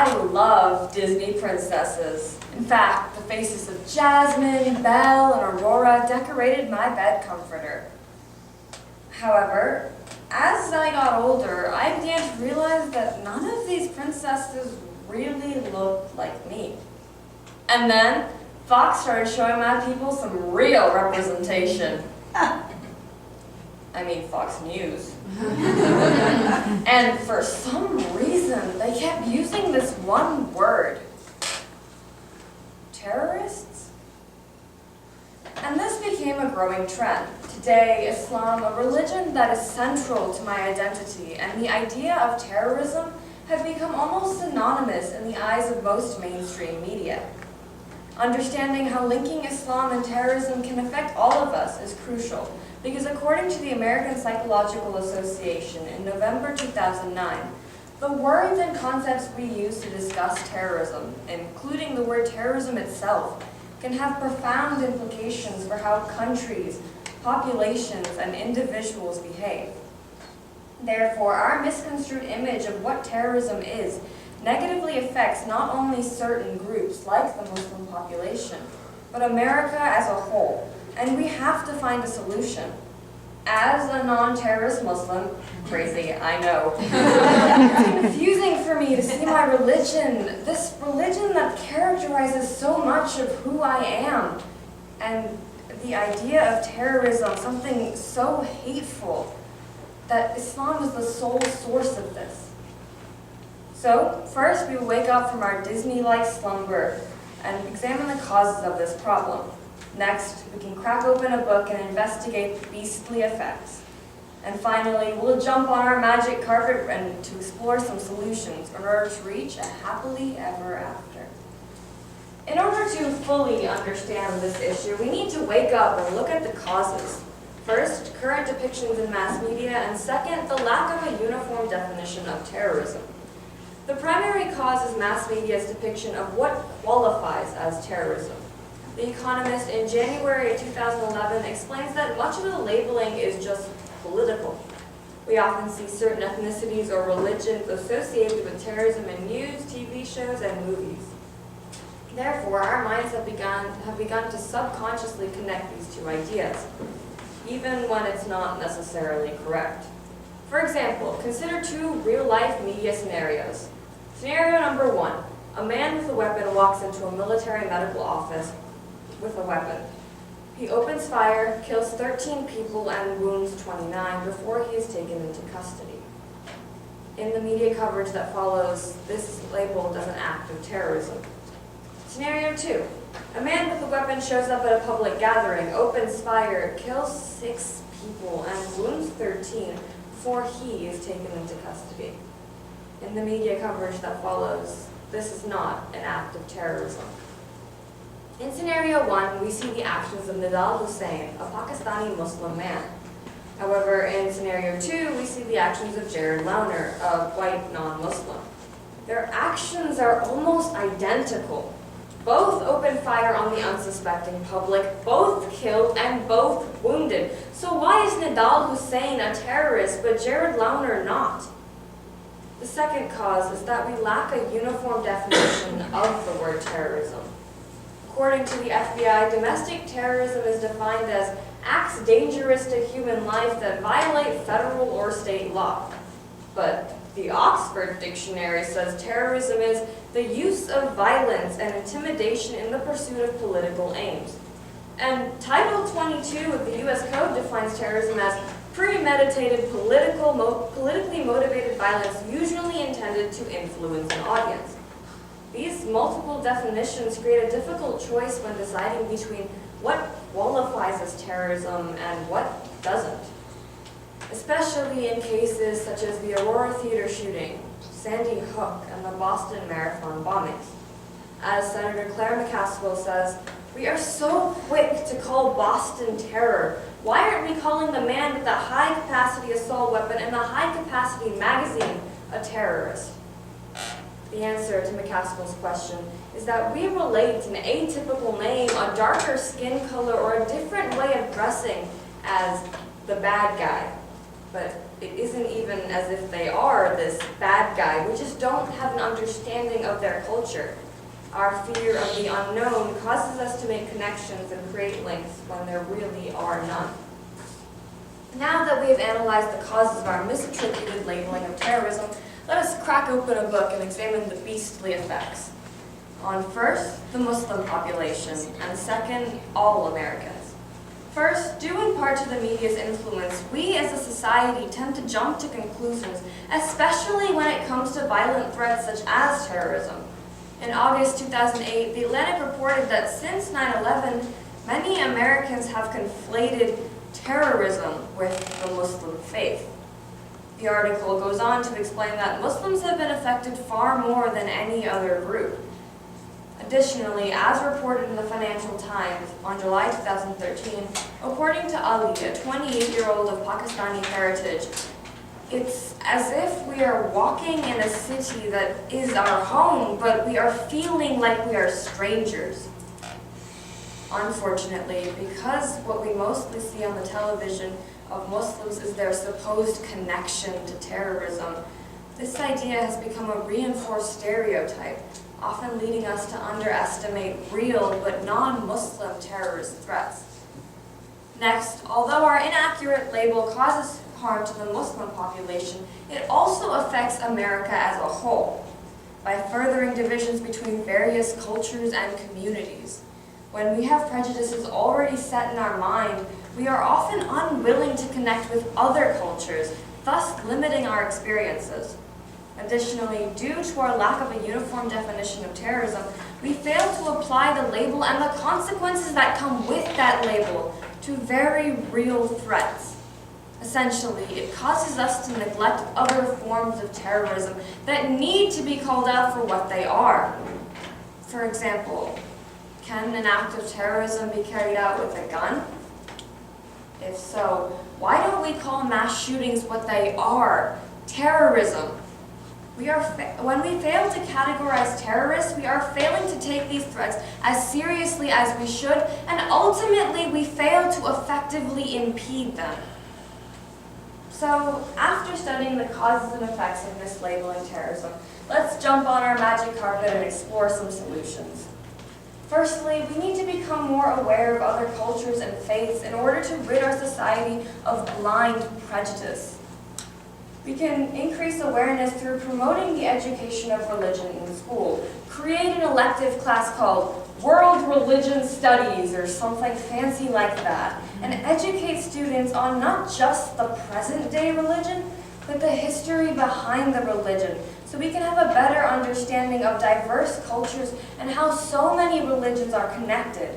I love Disney princesses. In fact, the faces of Jasmine, Belle, and Aurora decorated my bed comforter. However, as I got older, I began to realize that none of these princesses really looked like me. And then, Fox started showing my people some real representation. I mean, Fox News. And for some reason, they kept using this one word. Terrorists? And this became a growing trend. Today, Islam, a religion that is central to my identity, and the idea of terrorism have become almost synonymous in the eyes of most mainstream media. Understanding how linking Islam and terrorism can affect all of us is crucial, because according to the American Psychological Association in November 2009, the words and concepts we use to discuss terrorism, including the word terrorism itself, can have profound implications for how countries, populations, and individuals behave. Therefore, our misconstrued image of what terrorism is negatively affects not only certain groups, like the Muslim population, but America as a whole, and we have to find a solution. As a non-terrorist Muslim, crazy, I know, it's confusing for me to see my religion, this religion that characterizes so much of who I am, and the idea of terrorism, something so hateful, that Islam is the sole source of this. So, first we wake up from our Disney-like slumber and examine the causes of this problem. Next, we can crack open a book and investigate the beastly effects. And finally, we'll jump on our magic carpet and to explore some solutions in order to reach a happily ever after. In order to fully understand this issue, we need to wake up and look at the causes. First, current depictions in mass media, and second, the lack of a uniform definition of terrorism. The primary cause is mass media's depiction of what qualifies as terrorism. The Economist in January 2011 explains that much of the labeling is just political. We often see certain ethnicities or religions associated with terrorism in news, TV shows, and movies. Therefore, our minds have begun to subconsciously connect these two ideas, even when it's not necessarily correct. For example, consider two real-life media scenarios. Scenario number one, a man with a weapon walks into a military medical office with a weapon. He opens fire, kills 13 people, and wounds 29 before he is taken into custody. In the media coverage that follows, this is labeled as an act of terrorism. Scenario 2. A man with a weapon shows up at a public gathering, opens fire, kills 6 people, and wounds 13 before he is taken into custody. In the media coverage that follows, this is not an act of terrorism. In Scenario 1, we see the actions of Mumtaz Hussein, a Pakistani Muslim man. However, in Scenario 2, we see the actions of Jared Launer, a white non-Muslim. Their actions are almost identical. Both opened fire on the unsuspecting public, both killed and both wounded. So why is Mumtaz Hussein a terrorist, but Jared Launer not? The second cause is that we lack a uniform definition of the word terrorism. According to the FBI, domestic terrorism is defined as acts dangerous to human life that violate federal or state law. But the Oxford Dictionary says terrorism is the use of violence and intimidation in the pursuit of political aims. And Title 22 of the U.S. Code defines terrorism as premeditated politically motivated violence usually intended to influence an audience. These multiple definitions create a difficult choice when deciding between what qualifies as terrorism and what doesn't, especially in cases such as the Aurora Theater shooting, Sandy Hook, and the Boston Marathon bombings. As Senator Claire McCaskill says, "We are so quick to call Boston terror. Why aren't we calling the man with the high-capacity assault weapon and the high-capacity magazine a terrorist?" The answer to McCaskill's question is that we relate an atypical name, a darker skin color, or a different way of dressing as the bad guy. But it isn't even as if they are this bad guy. We just don't have an understanding of their culture. Our fear of the unknown causes us to make connections and create links when there really are none. Now that we have analyzed the causes of our misattributed labeling of terrorism, let us crack open a book and examine the beastly effects. On first, the Muslim population, and second, all Americans. First, due in part to the media's influence, we as a society tend to jump to conclusions, especially when it comes to violent threats such as terrorism. In August 2008, The Atlantic reported that since 9/11, many Americans have conflated terrorism with the Muslim faith. The article goes on to explain that Muslims have been affected far more than any other group. Additionally, as reported in the Financial Times on July 2013, according to Ali, a 28-year-old of Pakistani heritage, it's as if we are walking in a city that is our home, but we are feeling like we are strangers. Unfortunately, because what we mostly see on the television of Muslims is their supposed connection to terrorism, this idea has become a reinforced stereotype, often leading us to underestimate real but non-Muslim terrorist threats. Next, although our inaccurate label causes harm to the Muslim population, it also affects America as a whole by furthering divisions between various cultures and communities. When we have prejudices already set in our mind, we are often unwilling to connect with other cultures, thus limiting our experiences. Additionally, due to our lack of a uniform definition of terrorism, we fail to apply the label and the consequences that come with that label to very real threats. Essentially, it causes us to neglect other forms of terrorism that need to be called out for what they are. For example, can an act of terrorism be carried out with a gun? If so, why don't we call mass shootings what they are? Terrorism. When we fail to categorize terrorists, we are failing to take these threats as seriously as we should, and ultimately we fail to effectively impede them. So, after studying the causes and effects of mislabeling terrorism, let's jump on our magic carpet and explore some solutions. Firstly, we need to become more aware of other cultures and faiths in order to rid our society of blind prejudice. We can increase awareness through promoting the education of religion in school. Create an elective class called World Religion Studies or something fancy like that, and educate students on not just the present-day religion, but the history behind the religion, so we can have a better understanding of diverse cultures and how so many religions are connected.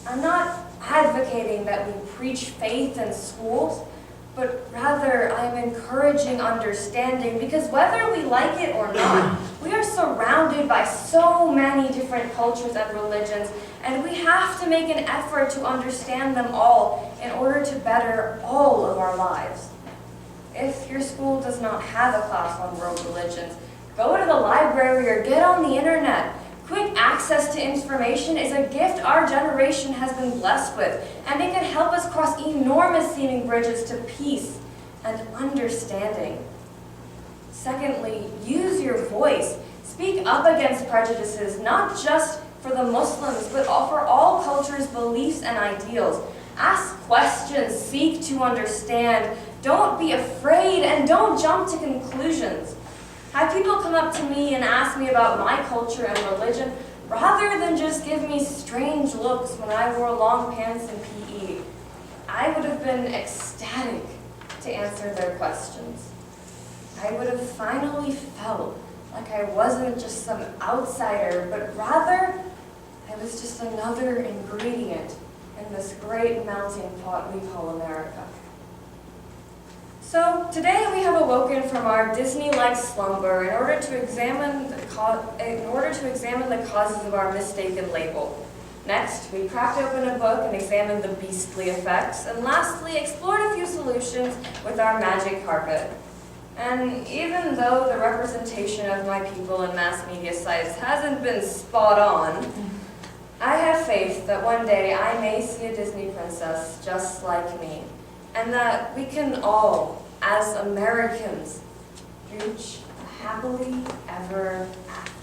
I'm not advocating that we preach faith in schools, but rather I am encouraging understanding, because whether we like it or not, we are surrounded by so many different cultures and religions, and we have to make an effort to understand them all in order to better all of our lives. If your school does not have a class on world religions, go to the library or get on the internet. Quick access to information is a gift our generation has been blessed with, and it can help us cross enormous seeming bridges to peace and understanding. Secondly, use your voice. Speak up against prejudices, not just for the Muslims, but for all cultures, beliefs, and ideals. Ask questions, seek to understand, don't be afraid, and don't jump to conclusions. Have people come up to me and ask me about my culture and religion, rather than just give me strange looks when I wore long pants in PE. I would have been ecstatic to answer their questions. I would have finally felt like I wasn't just some outsider, but rather I was just another ingredient in this great melting pot we call America. So today we have awoken from our Disney-like slumber in order to examine the causes of our mistaken label. Next, we cracked open a book and examined the beastly effects, and lastly, explored a few solutions with our magic carpet. And even though the representation of my people in mass media sites hasn't been spot on, I have faith that one day I may see a Disney princess just like me. and that we can all, as Americans, reach a happily ever after.